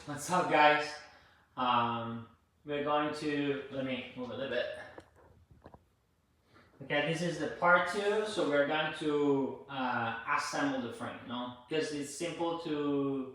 What's up, guys? We're going to, let me move a little bit. Okay, this is the part 2, so we're going to assemble the frame, no? Because it's simple to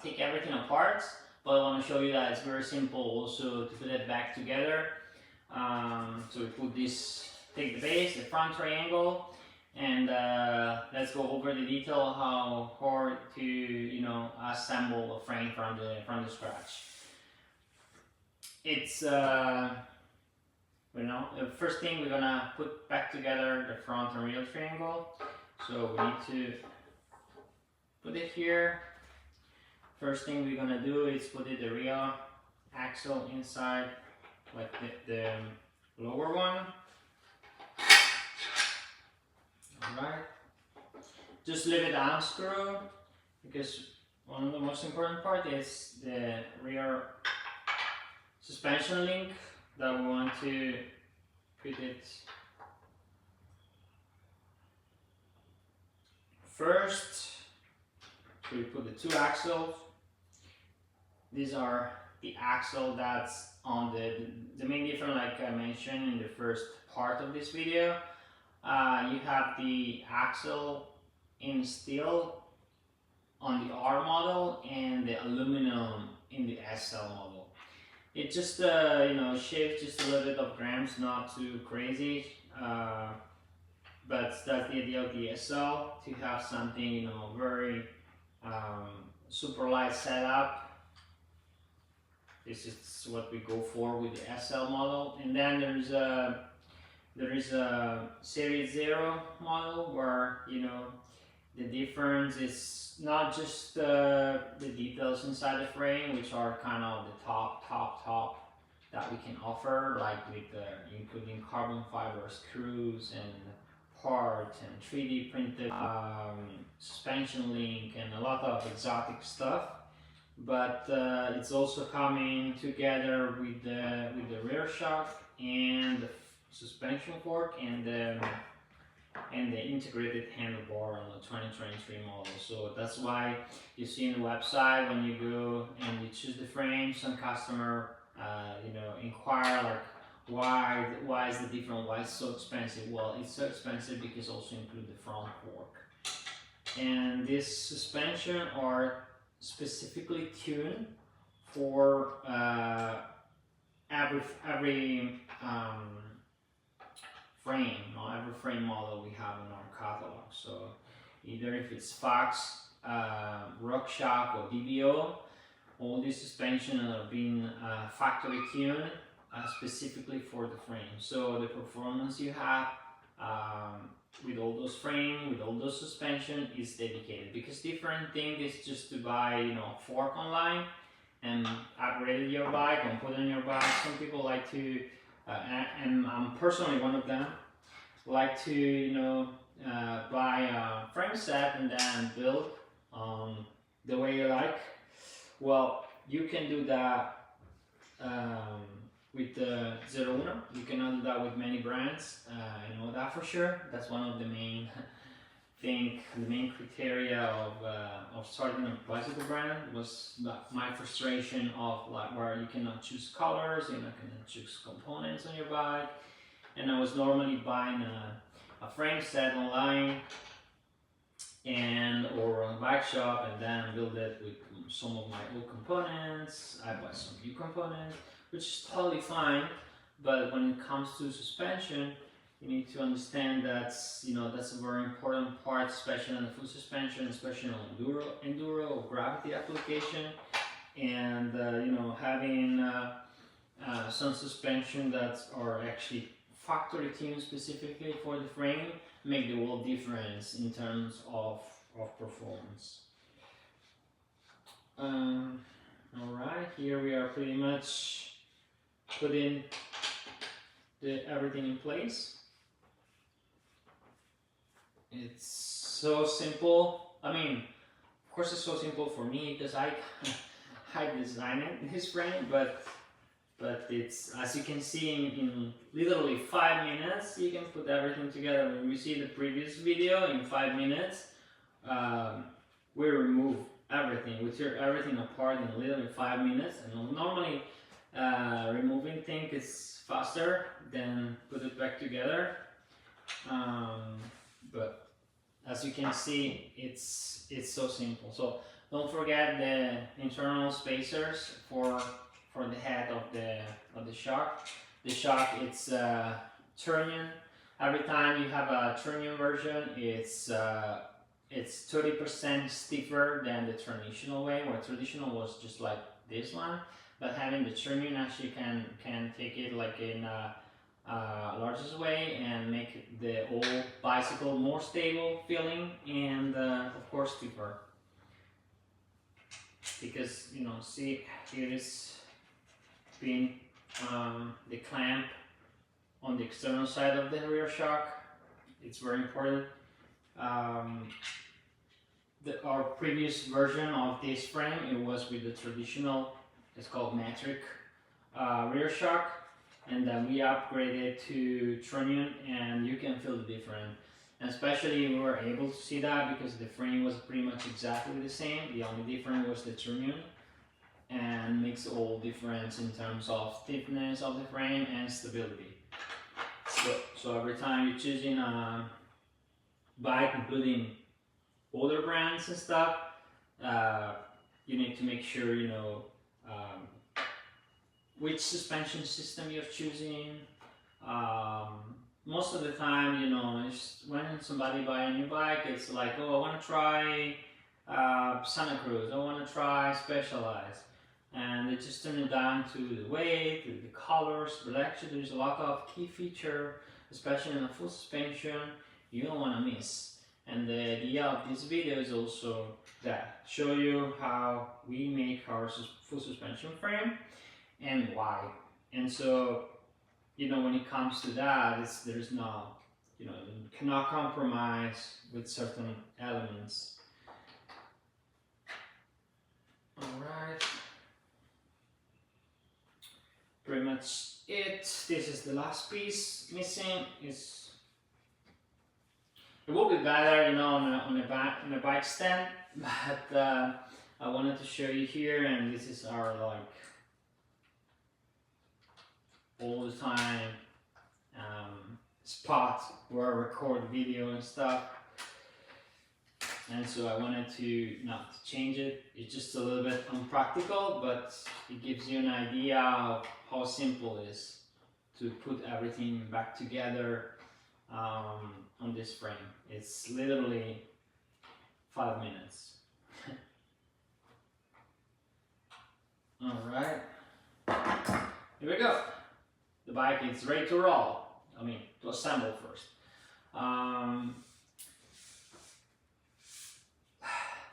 take everything apart, but I want to show you that it's very simple also to put it back together. So we put this, take the base, the front triangle, and let's go over the detail how hard to assemble a frame from the scratch. It's the first thing we're gonna put back together the front and rear triangle. So we need to put it here. First thing we're gonna do is put the rear axle inside, like the lower one. Alright. Just leave it unscrew because one of the most important part is the rear suspension link that we want to put it first. So we put the two axles. These are the axle that's on the main difference, like I mentioned in the first part of this video. You have the axle in steel on the R model and the aluminum in the SL model. It just shaves just a little bit of grams, not too crazy, but that's the idea of the SL, to have something very super light setup. This is what we go for with the SL model. And then there is a Series 0 model where the difference is not just the details inside the frame, which are kind of the top that we can offer, like with including carbon fiber screws and parts and 3D printed suspension link and a lot of exotic stuff. But it's also coming together with the rear shock and the suspension fork and the integrated handlebar on the 2023 model. So that's why you see in the website, when you go and you choose the frame, some customer inquire like why is the different, why it's so expensive. Well, it's so expensive because also include the front fork, and this suspension are specifically tuned for every frame, every frame model we have in our catalog. So either if it's Fox, RockShox or DBO, all these suspension are being factory tuned specifically for the frame. So the performance you have with all those frame, with all those suspension is dedicated, because different thing is just to buy fork online and upgrade your bike and put on your bike. Some people like to and I'm personally one of them, like to buy a frame set and then build the way you like. Well, you can do that with the 01. You cannot do that with many brands. I know that for sure. That's one of the main criteria of starting a bicycle brand, was my frustration of like where you cannot choose colors, you're not gonna choose components on your bike, and I was normally buying a frame set online or on a bike shop, and then build it with some of my old components. I buy some new components, which is totally fine. But when it comes to suspension, you need to understand that's a very important part, especially on the full suspension, especially on enduro or gravity application, and having some suspension that are actually factory tuned specifically for the frame make the world difference in terms of performance. Alright, here we are pretty much putting everything in place. It's so simple. I mean, of course it's so simple for me because I designed this frame, but it's, as you can see, in literally 5 minutes you can put everything together. When we see the previous video, in 5 minutes we remove everything. We tear everything apart in literally 5 minutes, and normally removing things is faster than put it back together. But as you can see, it's so simple. So don't forget the internal spacers for the head of the shock. The shock, it's Turnian. Every time you have a Turnian version, it's 30% stiffer than the traditional way, where traditional was just like this one. But having the Turnian actually can take it like in a largest way and make the whole bicycle more stable feeling, and of course stiffer. Because you know, see here is being the clamp on the external side of the rear shock. It's very important. Our previous version of this frame, it was with the traditional, it's called metric rear shock, and then we upgraded to Tronian, and you can feel the difference. And especially we were able to see that because the frame was pretty much exactly the same. The only difference was the Tronian, and makes all difference in terms of stiffness of the frame and stability. So every time you're choosing a bike, including older brands and stuff, you need to make sure you know which suspension system you're choosing. Most of the time, you know, it's when somebody buy a new bike, it's like, oh, I want to try Santa Cruz, I want to try Specialized, and they just turn it down to the weight, to the colors, but actually there's a lot of key feature, especially in a full suspension, you don't want to miss. And the idea of this video is also that, show you how we make our full suspension frame and why. And so, you know, when it comes to that, there's no, you know, you cannot compromise with certain elements. Alright. Pretty much it. This is the last piece missing. It will be better, you know, on a bike stand, but I wanted to show you here, and this is our like all the time spot where I record video and stuff, and so I wanted to not change it. It's just a little bit unpractical, but it gives you an idea of how simple it is to put everything back together on this frame. It's literally 5 minutes. Alright, here we go. The bike is ready to roll. I mean, to assemble first.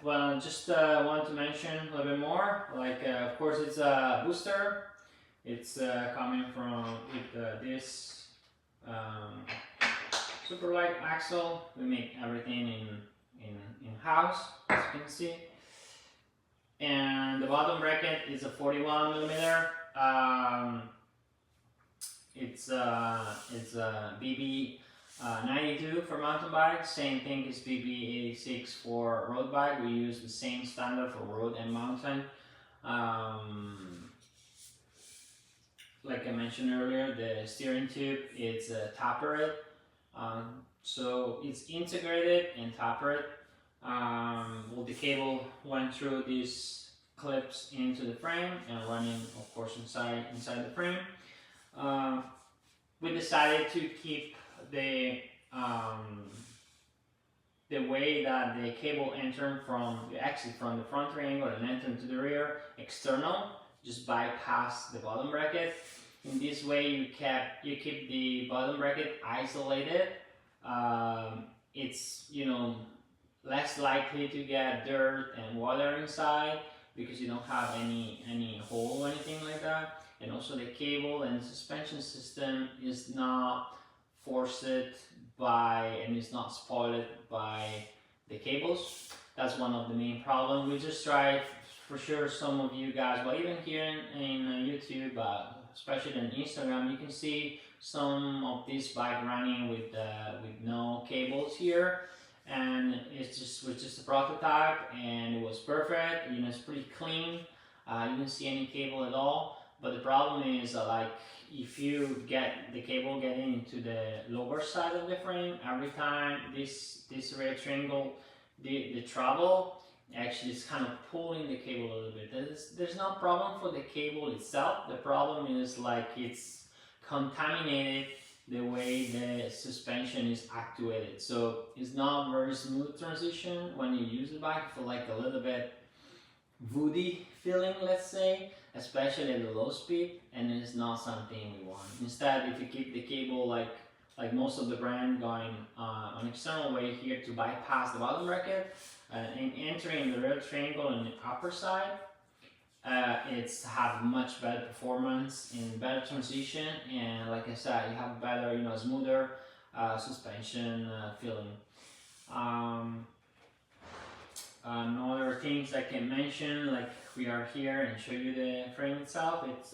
Well, just want to mention a little bit more. Like, of course, it's a booster. It's coming from with this super light axle. We make everything in house, as you can see. And the bottom bracket is a 41 millimeter. It's a BB 92 for mountain bike. Same thing as BB 86 for road bike. We use the same standard for road and mountain. Like I mentioned earlier, the steering tube is tapered. So it's integrated and tapered. Well, the cable went through these clips into the frame and running, of course, inside the frame. We decided to keep the way that the cable entered from the exit from the front triangle and entered to the rear external, just bypass the bottom bracket. In this way, you keep the bottom bracket isolated. It's, you know, less likely to get dirt and water inside because you don't have any hole or anything like that. And also the cable and the suspension system is not forced by and is not spoiled by the cables. That's one of the main problems. We just tried, for sure, some of you guys, but even here in YouTube, especially on Instagram, you can see some of this bike running with no cables here. and was just a prototype, and it was perfect. You know, it's pretty clean. You don't see any cable at all. But the problem is like if you get the cable getting into the lower side of the frame, every time this rear triangle the travel, actually it's kind of pulling the cable a little bit. There's no problem for the cable itself. The problem is like it's contaminated the way the suspension is actuated. So it's not very smooth transition when you use the bike. I feel like a little bit woody feeling, let's say, especially at the low speed, and it's not something we want. Instead, if you keep the cable like most of the brand going an external way here to bypass the bottom bracket and entering the rear triangle on the upper side, it's have much better performance and better transition, and like I said, you have better, you know, smoother suspension feeling. Other things I can mention, like we are here and show you the frame itself. It's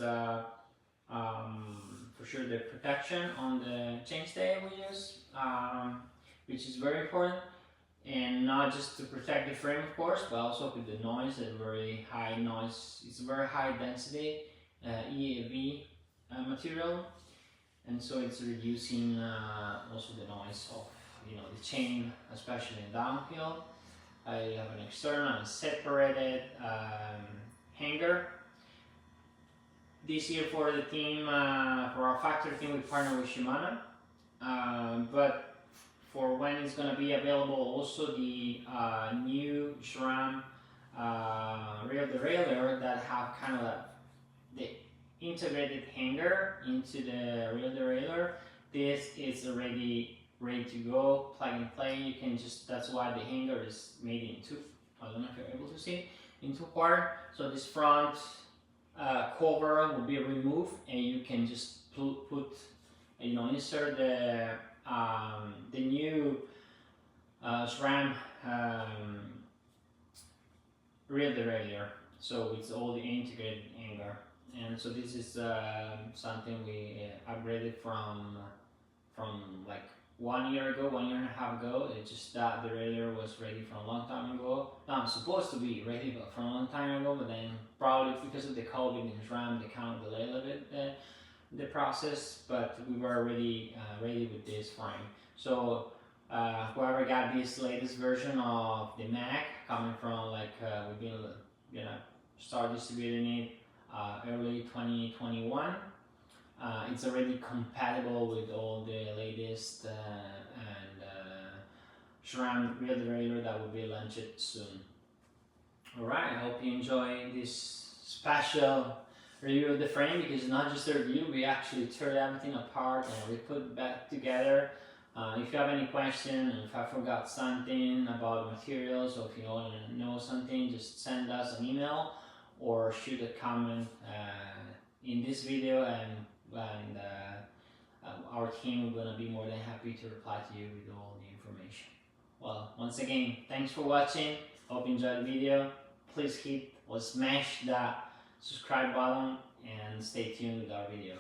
for sure the protection on the chainstay we use, which is very important, and not just to protect the frame, of course, but also with the noise. A very high noise. It's a very high density EAV material, and so it's reducing also the noise of, you know, the chain, especially in downhill. I have an external and separated hanger. This year for the team, for our factory team, we partner with Shimano. But for when it's going to be available, also the new SRAM rear derailleur that have kind of the integrated hanger into the rear derailleur. This is already ready to go, plug and play. You can just, that's why the hanger is made in two. I don't know if you're able to see, in two parts. So this front cover will be removed, and you can just put you know, insert the new SRAM rear derailleur. So it's all the integrated hanger, and so this is something we upgraded from like 1 year ago, 1.5 years ago. It's just that the derailleur was ready from a long time ago. No, I'm supposed to be ready, but from a long time ago. But then probably because of the COVID and SRAM, they kind of delayed a little bit the process. But we were already ready with this frame. So whoever got this latest version of the Mac, coming from like we've been start distributing it early 2021. It's already compatible with all the latest SRAM rear derailleur that will be launched soon. Alright, I hope you enjoy this special review of the frame, because it's not just a review, we actually tore everything apart and we put it back together. If you have any question, if I forgot something about materials, or if you want to know something, just send us an email or shoot a comment in this video, and our team is going to be more than happy to reply to you with all the information. Well, once again, thanks for watching. Hope you enjoyed the video. Please hit or smash that subscribe button and stay tuned with our video.